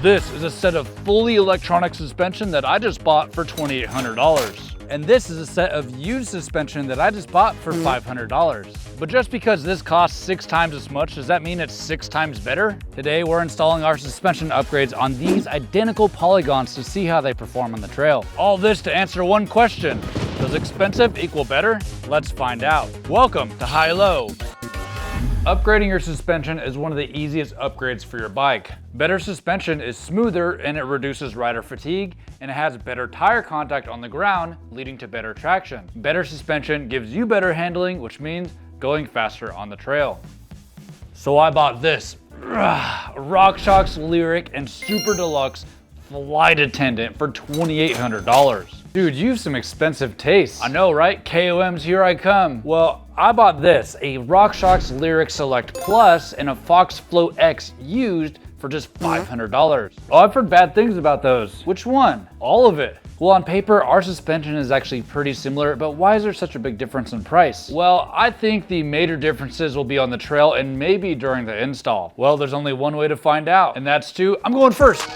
This is a set of fully electronic suspension that I just bought for $2,800. And this is a set of used suspension that I just bought for $500. But just because this costs 6 times as much, does that mean it's 6 times better? Today, we're installing our suspension upgrades on these identical polygons to see how they perform on the trail. All this to answer one question: does expensive equal better? Let's find out. Welcome to High Low. Upgrading your suspension is one of the easiest upgrades for your bike. Better suspension is smoother and it reduces rider fatigue, and it has better tire contact on the ground, leading to better traction. Better suspension gives you better handling, which means going faster on the trail. So I bought this RockShox Lyric and Super Deluxe Flight Attendant for $2,800. Dude, you have some expensive taste. I know, right? KOMs, here I come. Well, I bought this, a RockShox Lyric Select Plus and a Fox Float X used for just $500. Oh, I've heard bad things about those. Which one? All of it. Well, on paper, our suspension is actually pretty similar, but why is there such a big difference in price? Well, I think the major differences will be on the trail and maybe during the install. Well, there's only one way to find out, and that's I'm going first.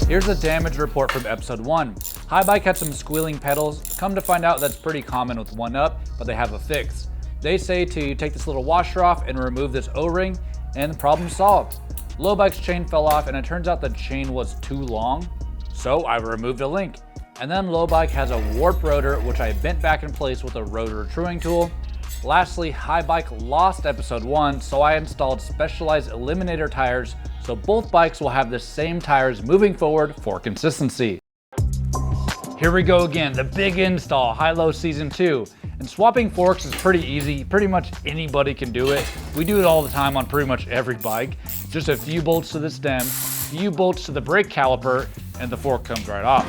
Here's a damage report from episode 1. High Bike had some squealing pedals. Come to find out that's pretty common with 1UP, but they have a fix. They say to take this little washer off and remove this O-ring, and the problem's solved. Low Bike's chain fell off, and it turns out the chain was too long, so I removed a link. And then Low Bike has a warp rotor, which I bent back in place with a rotor truing tool. Lastly, High Bike lost episode 1, so I installed specialized eliminator tires, so both bikes will have the same tires moving forward for consistency. Here we go again, the big install, High Low Season 2. And swapping forks is pretty easy. Pretty much anybody can do it. We do it all the time on pretty much every bike. Just a few bolts to the stem, few bolts to the brake caliper, and the fork comes right off.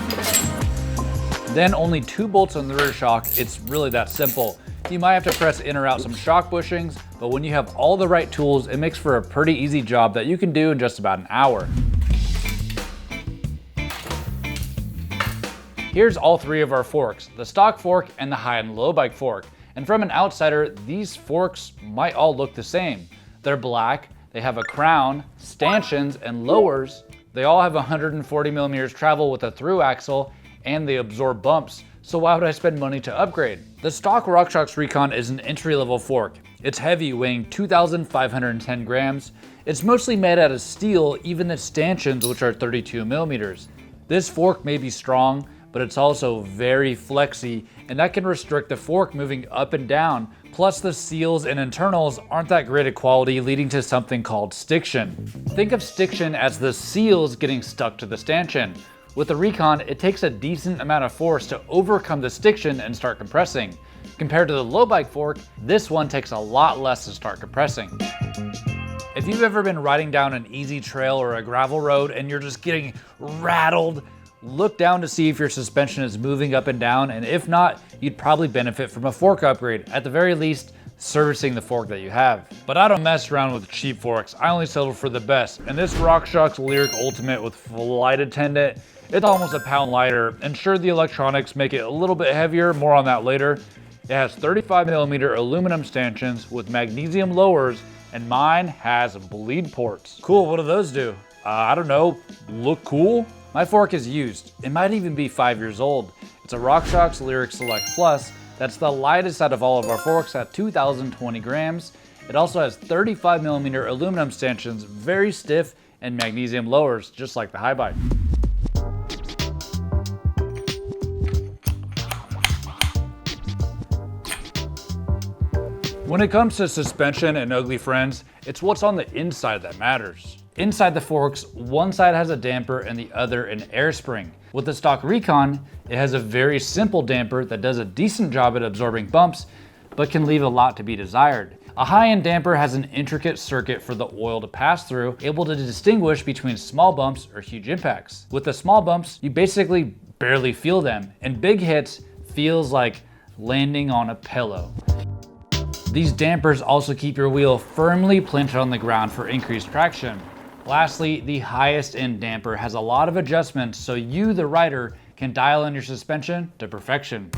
Then only 2 bolts on the rear shock. It's really that simple. You might have to press in or out some shock bushings, but when you have all the right tools, it makes for a pretty easy job that you can do in just about an hour. Here's all 3 of our forks, the stock fork and the high and low bike fork. And from an outsider, these forks might all look the same. They're black, they have a crown, stanchions, and lowers. They all have 140 millimeters travel with a through axle, and they absorb bumps. So why would I spend money to upgrade? The stock RockShox Recon is an entry-level fork. It's heavy, weighing 2,510 grams. It's mostly made out of steel, even the stanchions, which are 32 millimeters. This fork may be strong, but it's also very flexy, and that can restrict the fork moving up and down. Plus the seals and internals aren't that great of quality, leading to something called stiction. Think of stiction as the seals getting stuck to the stanchion. With the Recon, it takes a decent amount of force to overcome the stiction and start compressing. Compared to the low bike fork, this one takes a lot less to start compressing. If you've ever been riding down an easy trail or a gravel road and you're just getting rattled, look down to see if your suspension is moving up and down, and if not, you'd probably benefit from a fork upgrade. At the very least, servicing the fork that you have. But I don't mess around with cheap forks. I only settle for the best. And this RockShox Lyric Ultimate with Flight Attendant, it's almost a pound lighter. And sure, the electronics make it a little bit heavier, more on that later. It has 35 millimeter aluminum stanchions with magnesium lowers, and mine has bleed ports. Cool, what do those do? I don't know, look cool? My fork is used. It might even be 5 years old. It's a RockShox Lyric Select Plus. That's the lightest out of all of our forks at 2,020 grams. It also has 35 millimeter aluminum stanchions, very stiff, and magnesium lowers, just like the High Bike. When it comes to suspension and ugly friends, it's what's on the inside that matters. Inside the forks, one side has a damper and the other an air spring. With the stock Recon, it has a very simple damper that does a decent job at absorbing bumps, but can leave a lot to be desired. A high-end damper has an intricate circuit for the oil to pass through, able to distinguish between small bumps or huge impacts. With the small bumps, you basically barely feel them, and big hits feels like landing on a pillow. These dampers also keep your wheel firmly planted on the ground for increased traction. Lastly, the highest end damper has a lot of adjustments so you, the rider, can dial in your suspension to perfection.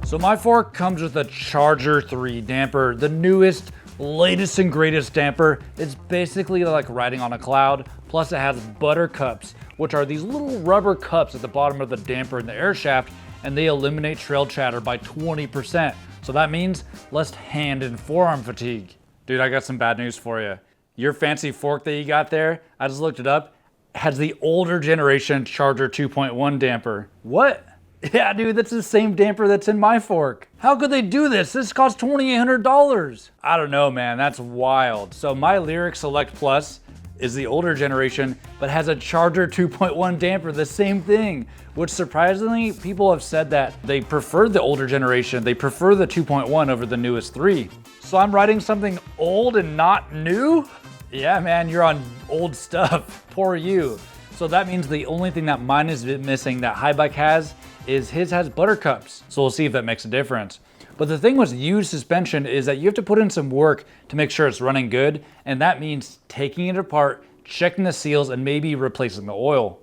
So my fork comes with a Charger 3 damper, the newest, latest and greatest damper. It's basically like riding on a cloud, plus it has butter cups, which are these little rubber cups at the bottom of the damper in the air shaft, and they eliminate trail chatter by 20%. So that means less hand and forearm fatigue. Dude, I got some bad news for you. Your fancy fork that you got there, I just looked it up, has the older generation Charger 2.1 damper. What? Yeah, dude, that's the same damper that's in my fork. How could they do this? This costs $2,800. I don't know, man, that's wild. So my Lyric Select Plus is the older generation, but has a Charger 2.1 damper, the same thing, which surprisingly, people have said that they prefer the older generation. They prefer the 2.1 over the newest 3. So I'm riding something old and not new? Yeah, man, you're on old stuff. Poor you. So that means the only thing that mine is missing that Highbike has is his has buttercups. So we'll see if that makes a difference. But the thing with used suspension is that you have to put in some work to make sure it's running good. And that means taking it apart, checking the seals, and maybe replacing the oil.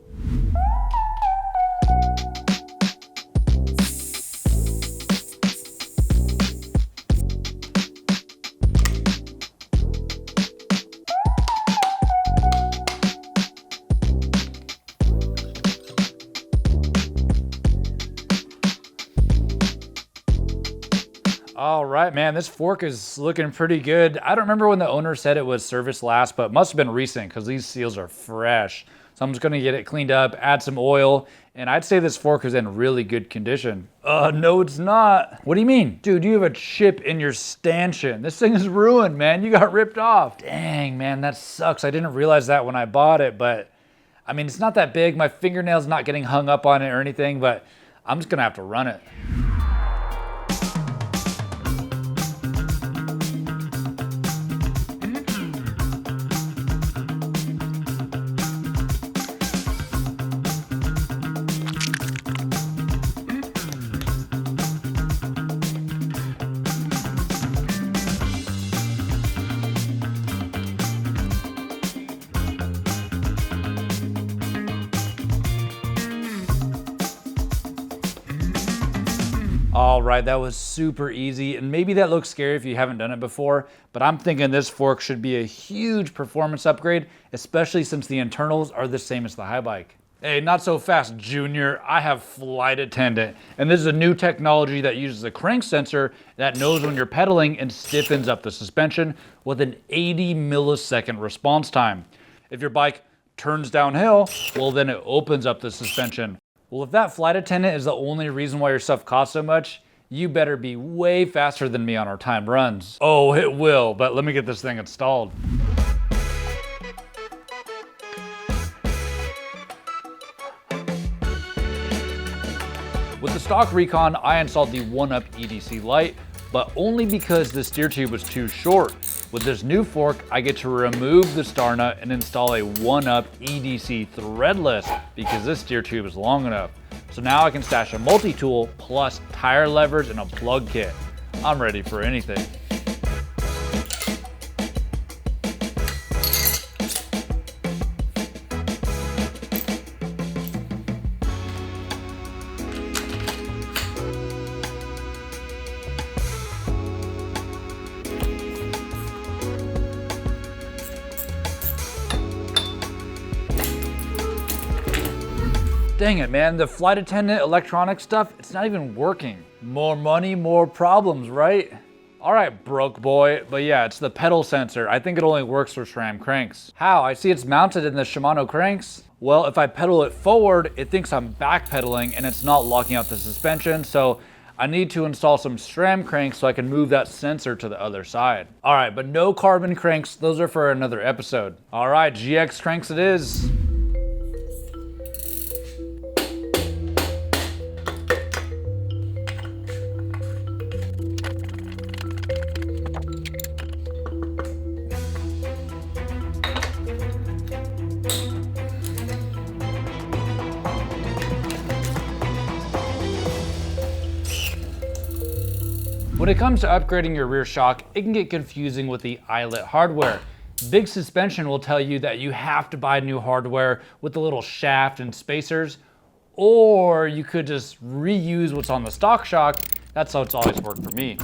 All right, man, this fork is looking pretty good. I don't remember when the owner said it was serviced last, but it must have been recent because these seals are fresh. So I'm just gonna get it cleaned up, add some oil, and I'd say this fork is in really good condition. No, it's not. What do you mean? Dude, you have a chip in your stanchion. This thing is ruined, man. You got ripped off. Dang, man, that sucks. I didn't realize that when I bought it, but I mean, it's not that big. My fingernail's not getting hung up on it or anything, but I'm just gonna have to run it. All right, that was super easy, and maybe that looks scary if you haven't done it before, but I'm thinking this fork should be a huge performance upgrade, especially since the internals are the same as the Highbike. Hey, not so fast, Junior. I have Flight Attendant, and this is a new technology that uses a crank sensor that knows when you're pedaling and stiffens up the suspension with an 80 millisecond response time. If your bike turns downhill, well, then it opens up the suspension. Well, if that Flight Attendant is the only reason why your stuff costs so much, you better be way faster than me on our time runs. Oh, it will, but let me get this thing installed. With the stock Recon, I installed the 1UP EDC light, but only because the steer tube was too short. With this new fork, I get to remove the star nut and install a 1UP EDC threadless because this steer tube is long enough. So now I can stash a multi-tool plus tire levers and a plug kit. I'm ready for anything. Dang it, man, the Flight Attendant electronic stuff, it's not even working. More money, more problems, right? All right, broke boy, but yeah, it's the pedal sensor. I think it only works for SRAM cranks. How? I see it's mounted in the Shimano cranks. Well, if I pedal it forward, it thinks I'm backpedaling and it's not locking out the suspension, so I need to install some SRAM cranks so I can move that sensor to the other side. All right, but no carbon cranks, those are for another episode. All right, GX cranks it is. When it comes to upgrading your rear shock, it can get confusing with the eyelet hardware. Big Suspension will tell you that you have to buy new hardware with the little shaft and spacers, or you could just reuse what's on the stock shock. That's how it's always worked for me.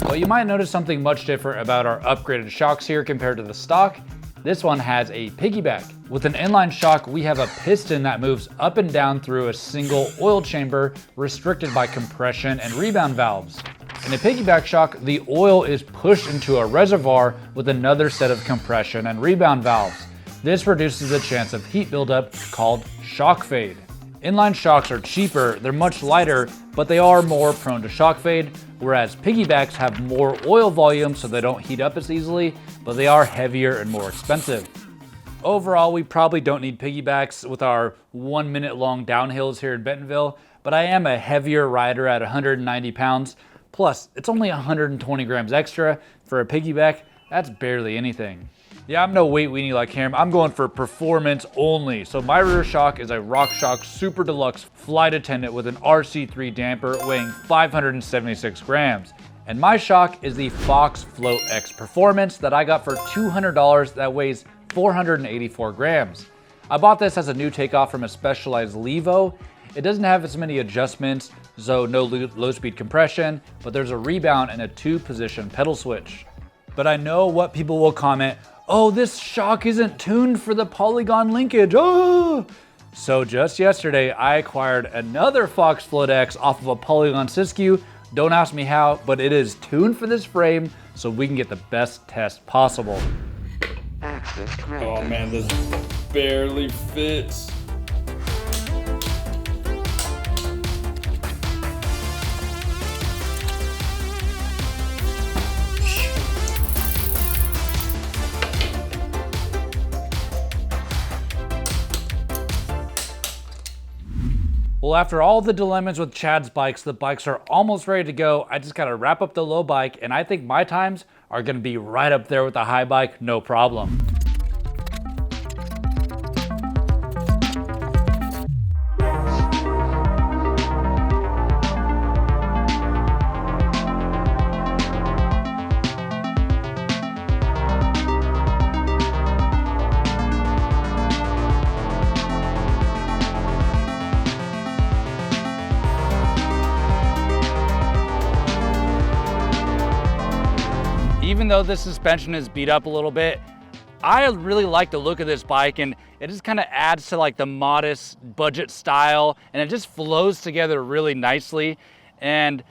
But you might notice something much different about our upgraded shocks here compared to the stock. This one has a piggyback. With an inline shock, we have a piston that moves up and down through a single oil chamber restricted by compression and rebound valves. In a piggyback shock, the oil is pushed into a reservoir with another set of compression and rebound valves. This reduces the chance of heat buildup called shock fade. Inline shocks are cheaper, they're much lighter, but they are more prone to shock fade, whereas piggybacks have more oil volume so they don't heat up as easily, but they are heavier and more expensive. Overall, we probably don't need piggybacks with our 1 minute long downhills here in Bentonville, but I am a heavier rider at 190 pounds. Plus, it's only 120 grams extra. For a piggyback, that's barely anything. Yeah, I'm no weight weenie like him. I'm going for performance only. So my rear shock is a RockShox Super Deluxe Flight Attendant with an RC3 damper weighing 576 grams. And my shock is the Fox Float X Performance that I got for $200 that weighs 484 grams. I bought this as a new takeoff from a Specialized Levo. It doesn't have as many adjustments, so no low-speed compression, but there's a rebound and a 2-position pedal switch. But I know what people will comment, oh, this shock isn't tuned for the polygon linkage, oh! So just yesterday, I acquired another Fox Float X off of a polygon Siskiyou. Don't ask me how, but it is tuned for this frame so we can get the best test possible. Oh man, this barely fits. Well, after all the dilemmas with Chad's bikes, the bikes are almost ready to go. I just gotta wrap up the low bike, and I think my times are gonna be right up there with the high bike, no problem. Even though this suspension is beat up a little bit, I really like the look of this bike, and it just kind of adds to like the modest budget style, and it just flows together really nicely. And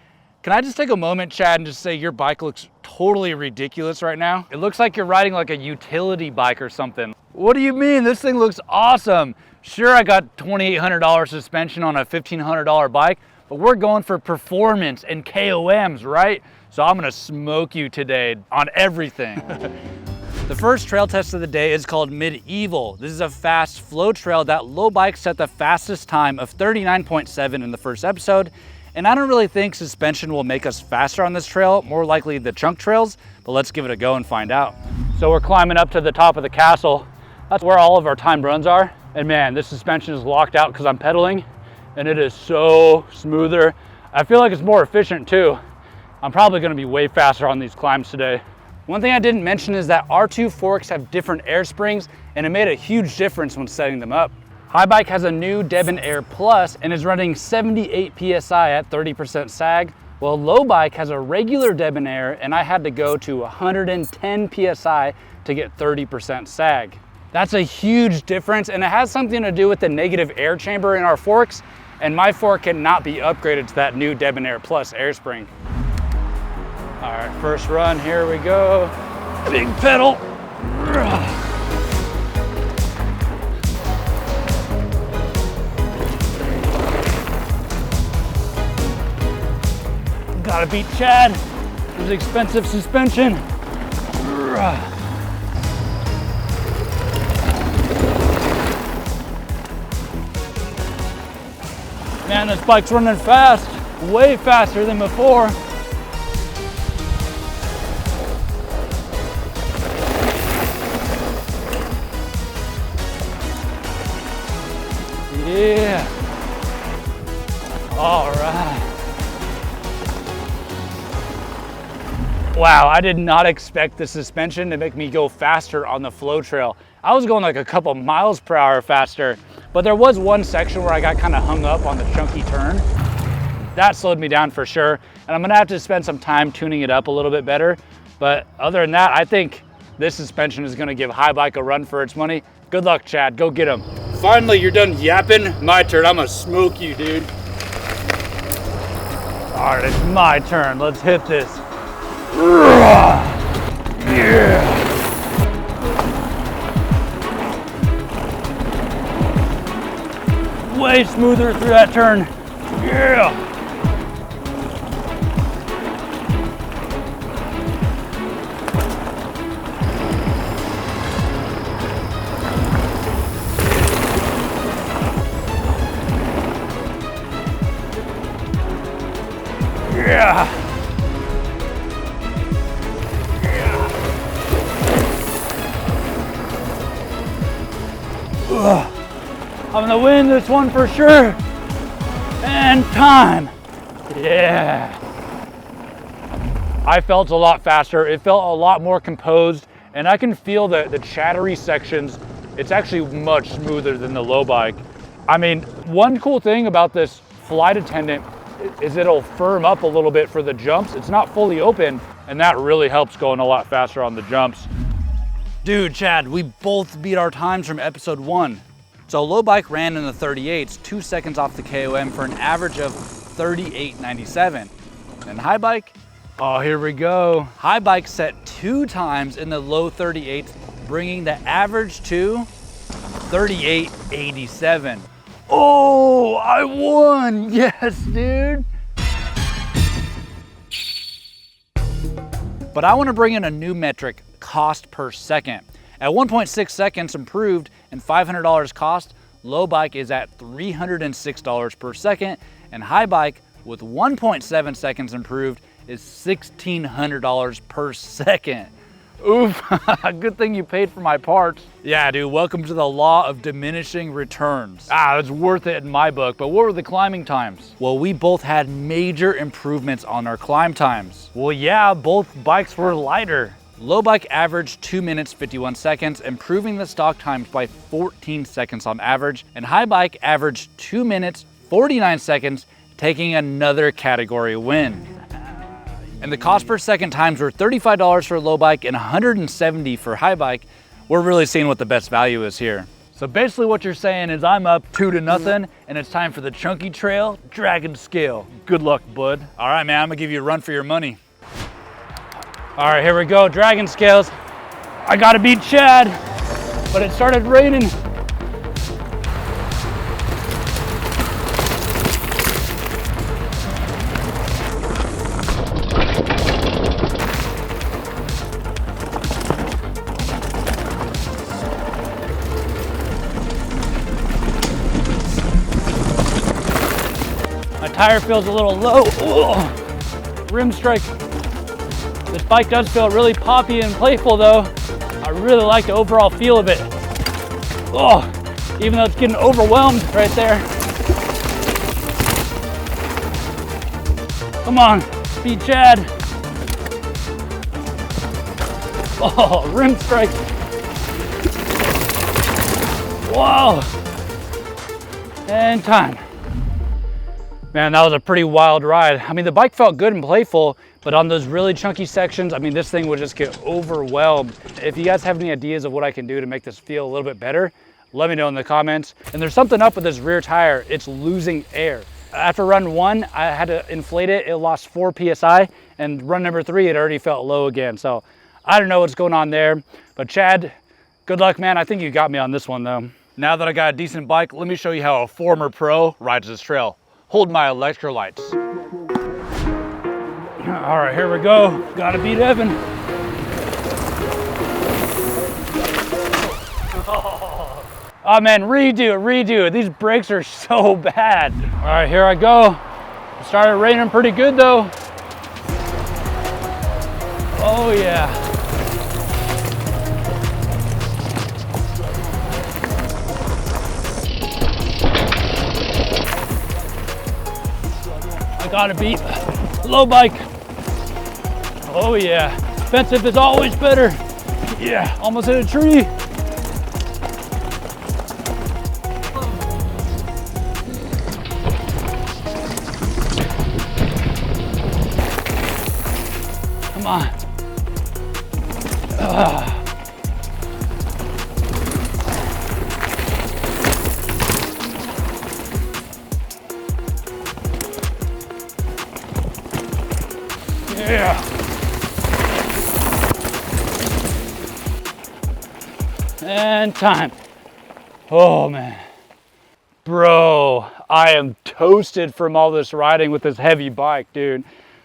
can I just take a moment, Chad, and just say your bike looks totally ridiculous right now? It looks like you're riding like a utility bike or something. What do you mean? This thing looks awesome. Sure, I got $2,800 suspension on a $1,500 bike, but we're going for performance and KOMs, right? So I'm gonna smoke you today on everything. The first trail test of the day is called Medieval. This is a fast flow trail that low bike set the fastest time of 39.7 in the first episode. And I don't really think suspension will make us faster on this trail, more likely the chunk trails, but let's give it a go and find out. So we're climbing up to the top of the castle. That's where all of our timed runs are. And man, this suspension is locked out because I'm pedaling, and it is so smoother. I feel like it's more efficient too. I'm probably gonna be way faster on these climbs today. One thing I didn't mention is that our two forks have different air springs, and it made a huge difference when setting them up. High Bike has a new Debonair Plus and is running 78 PSI at 30% sag, while Low Bike has a regular Debonair, and I had to go to 110 PSI to get 30% sag. That's a huge difference, and it has something to do with the negative air chamber in our forks, and my fork cannot be upgraded to that new Debonair Plus air spring. All right, first run, here we go. Big pedal. Gotta beat Chad. There's expensive suspension. Man, this bike's running fast, way faster than before. Yeah. All right. Wow, I did not expect the suspension to make me go faster on the flow trail. I was going like a couple miles per hour faster, but there was one section where I got kind of hung up on the chunky turn. that slowed me down for sure. And I'm gonna have to spend some time tuning it up a little bit better. But other than that, I think this suspension is gonna give High Bike a run for its money. Good luck, Chad, go get him. Finally, you're done yapping. My turn, I'm gonna smoke you, dude. All right, it's my turn, let's hit this. Yeah. Way smoother through that turn. Yeah. Yeah. Yeah. I'm gonna win this one for sure. And time. Yeah. I felt a lot faster. It felt a lot more composed, and I can feel the chattery sections. It's actually much smoother than the low bike. I mean, one cool thing about this flight attendant is it'll firm up a little bit for the jumps. It's not fully open, and that really helps going a lot faster on the jumps. Dude, Chad, we both beat our times from episode 1. So low bike ran in the 38s, 2 seconds off the KOM for an average of 38.97. And high bike, oh, here we go. High bike set 2 times in the low 38s, bringing the average to 38.87. Oh, I won, yes, dude. But I wanna bring in a new metric, cost per second. At 1.6 seconds improved and $500 cost, low bike is at $306 per second, and high bike with 1.7 seconds improved is $1,600 per second. Oof, good thing you paid for my parts. Yeah, dude, welcome to the law of diminishing returns. It's worth it in my book, but what were the climbing times? Well, we both had major improvements on our climb times. Well, yeah, both bikes were lighter. Low bike averaged 2 minutes 51 seconds, improving the stock times by 14 seconds on average, and high bike averaged 2 minutes 49 seconds, taking another category win. And the cost per second times were $35 for low bike and $170 for high bike. We're really seeing what the best value is here. So basically what you're saying is I'm up 2-0, and it's time for the chunky trail dragon scale. Good luck, bud. All right, man, I'm gonna give you a run for your money. All right, here we go, dragon scales. I gotta beat Chad, but it started raining. My tire feels a little low. Ugh. Rim strike. This bike does feel really poppy and playful though. I really like the overall feel of it. Oh, even though it's getting overwhelmed right there. Come on, beat Chad. Oh, rim strike. Wow. And time. Man, that was a pretty wild ride. I mean, the bike felt good and playful, but on those really chunky sections, I mean, this thing would just get overwhelmed. If you guys have any ideas of what I can do to make this feel a little bit better, let me know in the comments. And there's something up with this rear tire. It's losing air. After run 1, I had to inflate it. It lost 4 PSI, and run number 3, it already felt low again. So I don't know what's going on there, but Chad, good luck, man. I think you got me on this one though. Now that I got a decent bike, let me show you how a former pro rides this trail. Hold my electrolytes. All right, here we go. Gotta beat Evan. Oh man, redo. These brakes are so bad. All right, here I go. It started raining pretty good though. Oh yeah. I gotta beat low bike. Oh yeah, expensive is always better. Yeah, almost hit a tree. Come on. Ugh. Yeah. And time. Oh man. Bro, I am toasted from all this riding with this heavy bike, dude.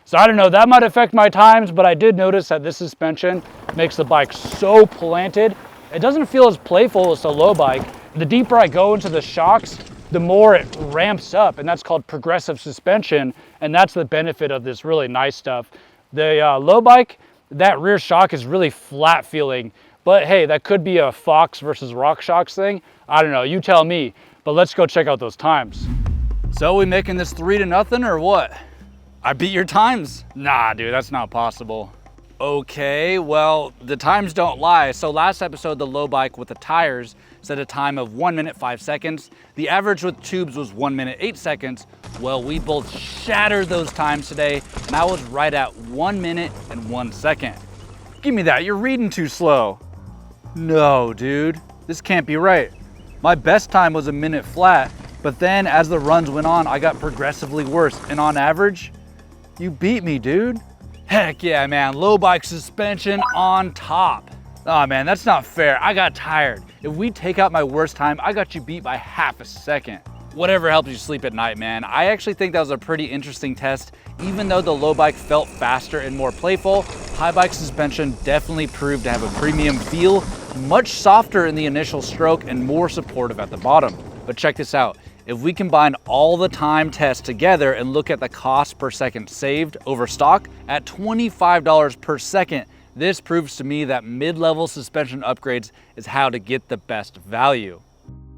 So I don't know, that might affect my times, but I did notice that this suspension makes the bike so planted. It doesn't feel as playful as a low bike. The deeper I go into the shocks, the more it ramps up, and that's called progressive suspension, and that's the benefit of this really nice stuff. The low bike, that rear shock is really flat feeling, but hey, that could be a Fox versus RockShox thing. I don't know, you tell me, but let's go check out those times. So we making this 3-0 or what? I beat your times? Nah, dude, that's not possible. Okay, well, the times don't lie. So last episode, the low bike with the tires set a time of 1 minute 5 seconds. The average with tubes was 1 minute 8 seconds. Well, we both shattered those times today, and I was right at 1 minute and 1 second. Give me that, you're reading too slow. No, dude, this can't be right. My best time was a minute flat, but then as the runs went on, I got progressively worse, and on average, you beat me, dude. Heck yeah, man, low bike suspension on top. Oh man, that's not fair, I got tired. If we take out my worst time, I got you beat by half a second. Whatever helps you sleep at night, man. I actually think that was a pretty interesting test. Even though the low bike felt faster and more playful, high bike suspension definitely proved to have a premium feel, much softer in the initial stroke and more supportive at the bottom. But check this out. If we combine all the time tests together and look at the cost per second saved over stock at $25 per second, this proves to me that mid-level suspension upgrades is how to get the best value.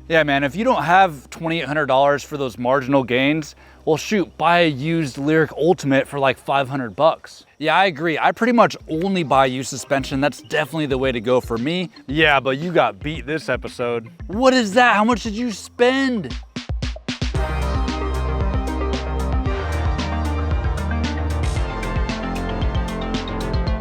Yeah, man, if you don't have $2,800 for those marginal gains, well shoot, buy a used Lyric Ultimate for like 500 bucks. Yeah, I agree. I pretty much only buy used suspension. That's definitely the way to go for me. Yeah, but you got beat this episode. What is that? How much did you spend?